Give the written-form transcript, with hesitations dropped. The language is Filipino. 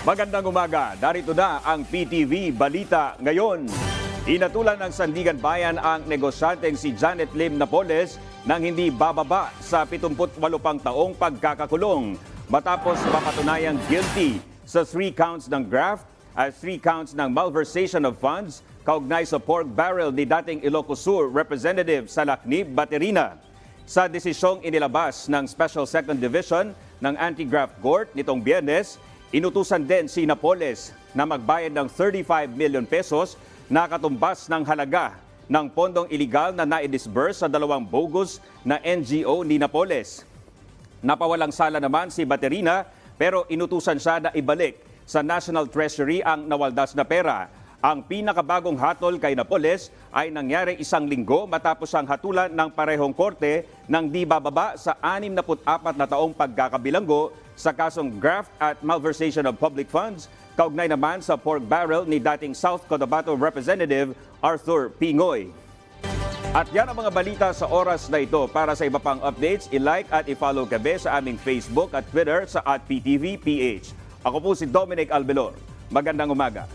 Magandang umaga. Darito na ang PTV Balita ngayon. Inatulan ng Sandigan Bayan ang negosyanteng si Janet Lim Napoles nang hindi bababa sa 78 pang taong pagkakakulong matapos mapatunayang guilty sa 3 counts ng graft at 3 counts ng malversation of funds kaugnay sa pork barrel ni dating Ilocos Sur Representative Salaknib Baterina. Sa desisyong inilabas ng Special Second Division ng Anti-Graft Court nitong Biyernes, inutusan din si Napoles na magbayad ng 35 million pesos na katumbas ng halaga ng pondong iligal na naidisburse sa 2 bogus na NGO ni Napoles. Napawalang sala naman si Baterina pero inutusan siya na ibalik sa National Treasury ang nawaldas na pera. Ang pinakabagong hatol kay Napoles ay nangyari 1 linggo matapos ang hatulan ng parehong korte ng di bababa sa 64 na taong pagkakabilanggo sa kasong graft at malversation of public funds, kaugnay naman sa pork barrel ni dating South Cotabato Representative Arthur Pingoy. At yan ang mga balita sa oras na ito. Para sa iba pang updates, i-like at i-follow kami sa aming Facebook at Twitter sa @PTVPH. Ako po si Dominic Albelor. Magandang umaga.